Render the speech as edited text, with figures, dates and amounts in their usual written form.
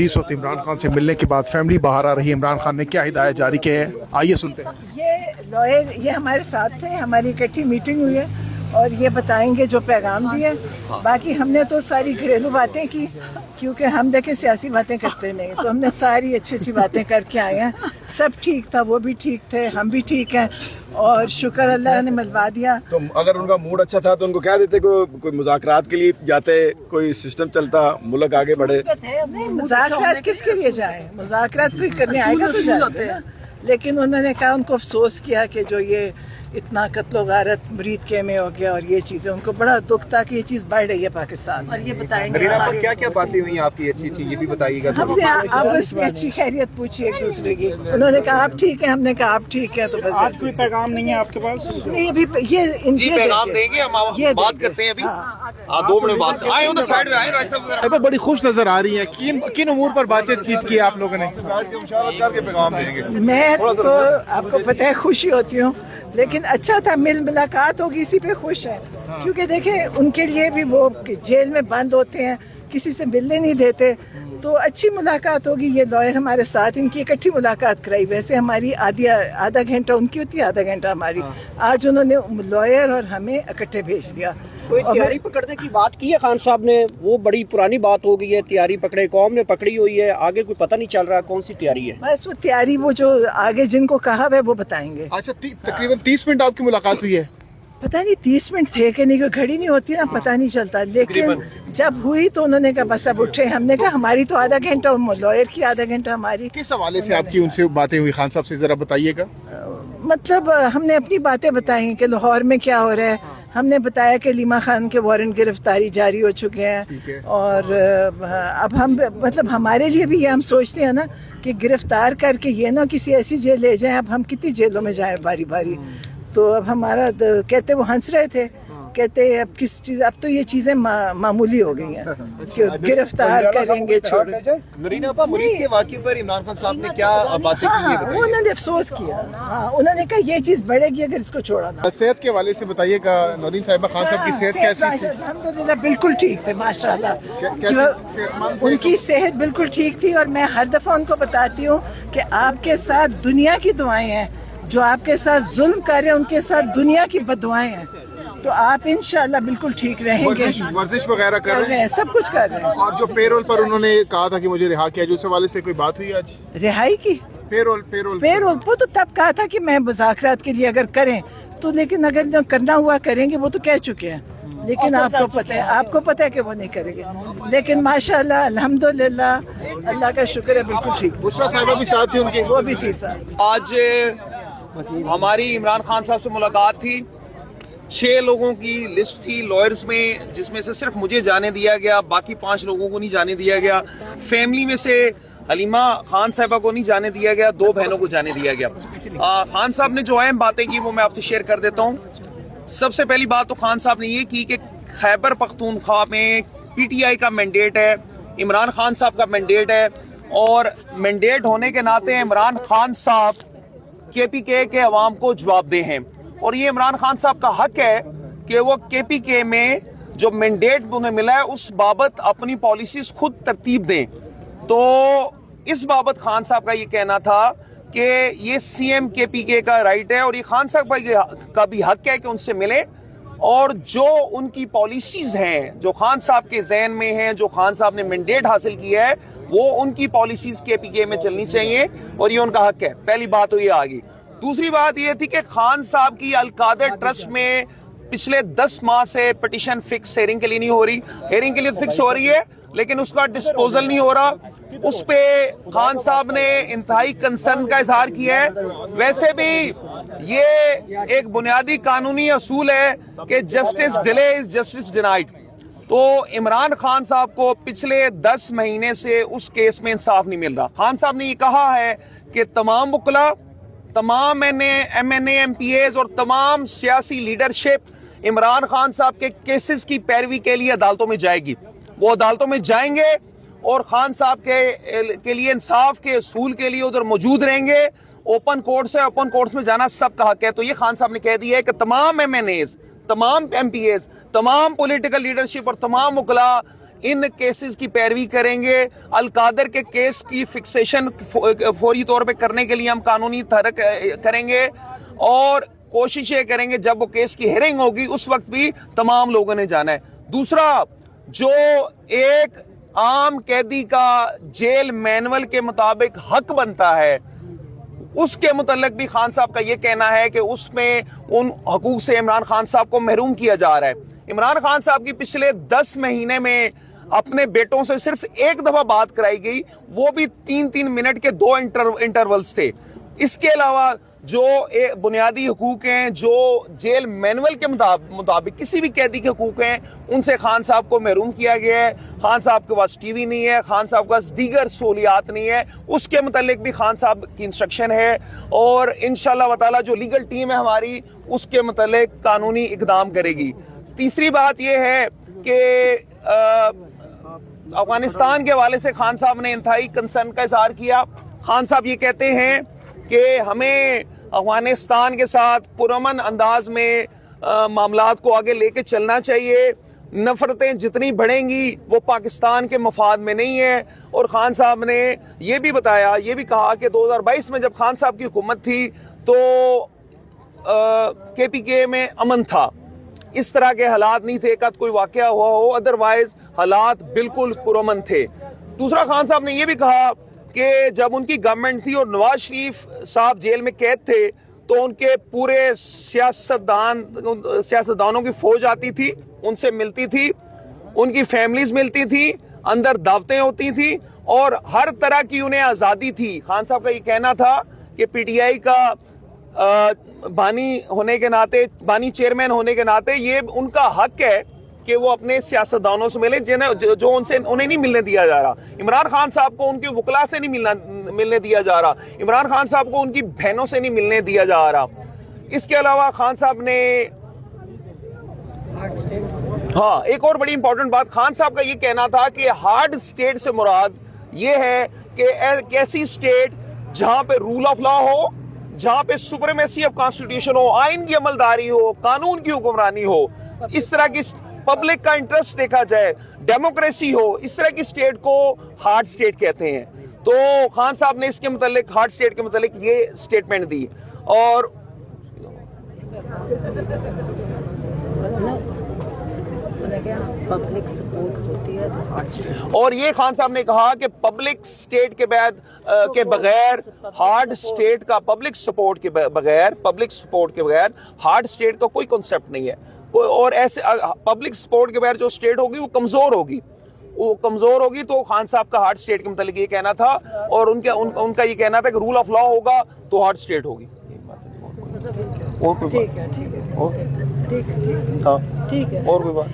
इस वक्त इमरान खान से मिलने के बाद फैमिली बाहर आ रही है। इमरान खान ने क्या हिदायत जारी की है, आइए सुनते हैं। ये लॉयर ये हमारे साथ थे, हमारी इकट्ठी मीटिंग हुई है और ये बताएंगे जो पैगाम दिए। बाकी हमने तो सारी घरेलू बातें की, क्योंकि हम देखें सियासी बातें करते नहीं, तो हमने सारी अच्छी अच्छी बातें करके आए हैं। सब ठीक था, वो भी ठीक थे, हम भी ठीक हैं और शुक्र अल्लाह ने मिलवा दिया। तो अगर उनका मूड अच्छा था तो उनको कह देते कोई मुज़ाकरात के लिए जाते, कोई सिस्टम चलता, मुल्क आगे बढ़े। नहीं, मुज़ाकरात किसके लिए जाए, मुज़ाकरात कोई करने आएगा तो जाएंगे ना। लेकिन उन्होंने कहा, उनको अफसोस किया कि जो ये इतना कत्लो गारत मुरीद के में हो गया और ये चीज़ें, उनको बड़ा दुख था कि ये चीज़ बढ़ रही है पाकिस्तान में। और ये बताएंगे क्या क्या बातें हुई आपकी अच्छी अच्छी, ये भी बताइएगा। हमने आपस में अच्छी खैरियत पूछी एक दूसरे की। उन्होंने कहा आप ठीक है, हमने कहा आप ठीक है। तो बस आज कोई पैगाम नहीं है आपके पास? नहीं, अभी ये जी पैगाम देंगे, हम बात करते हैं अभी। 2 मिनट बाद आए उधर साइड में आए। राय साहब बड़ी खुश नजर आ रही है। किन उमूर पर बातचीत की आप लोगों ने? मैं तो आपको पता है खुशी होती हूँ, लेकिन अच्छा था, मुलाकात होगी, इसी पे खुश है। क्योंकि देखें, उनके लिए भी वो जेल में बंद होते हैं, किसी से मिलने नहीं देते, तो अच्छी मुलाकात होगी। ये लॉयर हमारे साथ, इनकी इकट्ठी मुलाकात कराई। वैसे हमारी आधा घंटा उनकी होती है, आधा घंटा हमारी। आज उन्होंने लॉयर और हमें इकट्ठे भेज दिया। कोई तैयारी पकड़ने की बात की है खान साहब ने? वो बड़ी पुरानी बात हो गई है, तैयारी पकड़े, कौम ने पकड़ी हुई है, आगे कोई पता नहीं चल रहा कौन सी तैयारी है। बस वो तैयारी, वो जो आगे जिनको कहा है वो बताएंगे। अच्छा, तकरीबन 30 मिनट आपकी मुलाकात हुई है? पता नहीं 30 मिनट थे कि नहीं, कोई घड़ी नहीं होती ना, पता नहीं चलता। लेकिन जब हुई तो उन्होंने कहा बस अब उठे। हमने कहा हमारी तो आधा घंटा, लॉयर की आधा घंटा हमारी। किस हवाले से आपकी उनसे बातें हुई खान साहब से, जरा बताइएगा। मतलब हमने अपनी बातें बताई कि लाहौर में क्या हो रहा है। हमने बताया कि लीमा खान के वारंट गिरफ्तारी जारी हो चुके हैं और अब हम, मतलब हमारे लिए भी ये हम सोचते हैं ना कि गिरफ्तार करके ये ना किसी ऐसी जेल ले जाएं। अब हम कितनी जेलों में जाएं बारी बारी। तो अब हमारा कहते, वो हंस रहे थे, कहते अब किस चीज़, अब तो ये चीज़ें मामूली हो गई हैं कि गिरफ्तार करेंगे, छोड़। नरीना आपा, मुरीद के वाक़े पर इमरान खान साहब ने क्या बातें की है? उन्होंने अफसोस किया। हाँ, उन्होंने कहा ये चीज़ बढ़ेगी अगर इसको छोड़ा ना। सेहत के हवाले से बताइएगा। नौरीन साहिबा, खान साहब की सेहत कैसी थी? अल्हम्दुलिल्लाह बिल्कुल ठीक थे, माशाल्लाह। उनकी सेहत बिल्कुल ठीक थी और मैं हर दफ़ा उनको बताती हूँ कि आपके साथ दुनिया की दुआएं हैं, जो आपके साथ जुल्म कर रहे हैं उनके साथ दुनिया की बददुआएं हैं। तो आप इंशाल्लाह बिल्कुल ठीक रहेंगे। वर्जिश वगैरह कर रहे हैं, सब कुछ कर रहे हैं। और जो पेरोल पर उन्होंने कहा था कि मुझे रिहा किया, जो उस हवाले से कोई बात हुई आज? रिहाई की पेरोल वो तो तब कहा था कि मैं मुज़ाकरात के लिए अगर करें तो, लेकिन अगर जो करना हुआ करेंगे, वो तो कह चुके हैं। लेकिन आपको पता है कि वो नहीं करेंगे। लेकिन माशाल्लाह अल्हम्दुलिल्लाह, अल्लाह का शुक्र है, बिल्कुल ठीक। बुशरा साहिबा भी साथ थी उनके? वो भी थी साथ। आज हमारी इमरान खान साहब से मुलाकात थी। 6 लोगों की लिस्ट थी लॉयर्स में, जिसमें से सिर्फ मुझे जाने दिया गया, बाकी 5 लोगों को नहीं जाने दिया गया। फैमिली में से हलीमा खान साहिबा को नहीं जाने दिया गया, 2 बहनों को जाने दिया गया। खान साहब ने जो अहम बातें की वो मैं आपसे शेयर कर देता हूँ। सबसे पहली बात तो खान साहब ने ये की कि खैबर पख्तूनख्वा में PTI का मैंडेट है, इमरान खान साहब का मैंडेट है, और मैंडेट होने के नाते इमरान खान साहब KPK के अवाम को जवाबदेह हैं। और ये इमरान खान साहब का हक है कि वो KPK में जो मैंडेट उन्हें मिला है उस बाबत अपनी पॉलिसीज खुद तरतीब दें। तो इस बाबत खान साहब का ये कहना था कि ये CM KPK का राइट है और ये खान साहब का भी हक है कि उनसे मिले, और जो उनकी पॉलिसीज हैं, जो खान साहब के जहन में हैं, जो खान साहब ने मैंडेट हासिल किया है, वो उनकी पॉलिसीज KPK में चलनी चाहिए और ये उनका हक है। पहली बात तो ये आ गई। दूसरी बात ये थी कि खान साहब की अल-कादर ट्रस्ट में पिछले 10 माह से पिटीशन फिक्स हेयरिंग के लिए नहीं हो रही। हेयरिंग के लिए फिक्स हो रही है लेकिन उसका डिस्पोजल नहीं हो रहा। उस पे खान साहब ने इंतहाई कंसर्न का इजहार किया है। वैसे भी ये एक बुनियादी कानूनी असूल है कि justice delay is justice denied. तो इमरान खान साहब को पिछले 10 महीने से उस केस में इंसाफ नहीं मिल रहा। खान साहब ने ये कहा है कि तमाम वकला, तमाम MNA MPAs और तमाम सियासी लीडरशिप इमरान खान साहब के केसेस की पैरवी के लिए अदालतों में जाएगी। वो अदालतों में जाएंगे और खान साहब के लिए इंसाफ के असूल के लिए उधर मौजूद रहेंगे। ओपन कोर्ट्स में जाना सबका हक है। तो ये खान साहब ने कह दिया है कि तमाम MNAs, तमाम MPAs, तमाम पॉलिटिकल लीडरशिप और तमाम वकला इन केसेस की पैरवी करेंगे। अल-कादर के केस की फिक्सेशन फौरी तौर पे करने के लिए हम कानूनी तहरीक करेंगे और कोशिश ये करेंगे जब वो केस की हेयरिंग होगी उस वक्त भी तमाम लोगों ने जाना है। दूसरा, जो एक आम कैदी का जेल मैनुअल के मुताबिक हक बनता है, उसके मुतल्लिक भी खान साहब का ये कहना है कि उसमें उन हकूक से इमरान खान साहब को महरूम किया जा रहा है। इमरान खान साहब की पिछले 10 महीने में अपने बेटों से सिर्फ एक दफा बात कराई गई, वो भी 3-3 मिनट के 2 इंटरवल्स थे। इसके अलावा जो बुनियादी हकूक हैं, जो जेल मैनुअल के मुताबिक किसी भी कैदी के हकूक हैं, उनसे खान साहब को महरूम किया गया है। खान साहब के पास टीवी नहीं है, खान साहब के पास दीगर सहूलियात नहीं है, उसके मुतालिक भी खान साहब की इंस्ट्रक्शन है और इंशाअल्लाह व ताला जो लीगल टीम है हमारी उसके मुतालिक कानूनी इकदाम करेगी। तीसरी बात यह है कि अफगानिस्तान के हवाले से खान साहब ने इंतहाई कंसर्न का इजहार किया। खान साहब ये कहते हैं कि हमें अफगानिस्तान के साथ पुरअमन अंदाज में मामलात को आगे लेके चलना चाहिए। नफरतें जितनी बढ़ेंगी वो पाकिस्तान के मफाद में नहीं है। और खान साहब ने ये भी बताया, ये भी कहा कि 2022 में जब खान साहब की हुकूमत थी तो KPK में अमन था, इस तरह के हालात नहीं थे, एक कोई वाकया हुआ हो, अदरवाइज हालात बिल्कुल पुरअमन थे। दूसरा, खान साहब ने यह भी कहा कि जब उनकी गवर्नमेंट थी और नवाज शरीफ साहब जेल में कैद थे तो उनके पूरे सियासतदानों की फौज आती थी, उनसे मिलती थी, उनकी फैमिलीज मिलती थी, अंदर दावतें होती थी और हर तरह की उन्हें आज़ादी थी। खान साहब का ये कहना था कि PTI का बानी होने के नाते, बानी चेयरमैन होने के नाते ये उनका हक है कि वो अपने सियासतदानों से मिले जो उन्हें नहीं मिलने दिया जा रहा। इमरान खान साहब को उनके वकला से नहीं मिलने दिया जा रहा, इमरान खान साहब को उनकी बहनों से नहीं मिलने दिया जा रहा। इसके अलावा खान साहब ने एक और बड़ी इंपॉर्टेंट बात, खान साहब का ये कहना था कि हार्ड स्टेट से मुराद ये है कि एक ऐसी स्टेट जहां पे रूल ऑफ लॉ हो, जहां पे सुप्रीमेसी ऑफ कॉन्स्टिट्यूशन हो, आइन की अमलदारी हो, कानून की हुक्मरानी हो, इस तरह की पब्लिक का इंटरेस्ट देखा जाए, डेमोक्रेसी हो, इस तरह की स्टेट को हार्ड स्टेट कहते हैं। तो खान साहब ने इसके मुतालिक, हार्ड स्टेट के मुतालिक ये स्टेटमेंट दी। और पब्लिक सपोर्ट होती है तो हार्ड स्टेट, और ये खान साहब ने कहा कि पब्लिक स्टेट के बाद के बगैर हार्ड स्टेट का, पब्लिक सपोर्ट के बगैर हार्ड स्टेट का कोई कॉन्सेप्ट नहीं है। और ऐसे पब्लिक सपोर्ट के बगैर जो स्टेट होगी वो कमजोर होगी। तो खान साहब का हार्ड स्टेट के मतलब ये कहना था और उनका ये कहना था कि रूल ऑफ लॉ होगा तो हार्ड स्टेट होगी। ठीक है और कोई बात?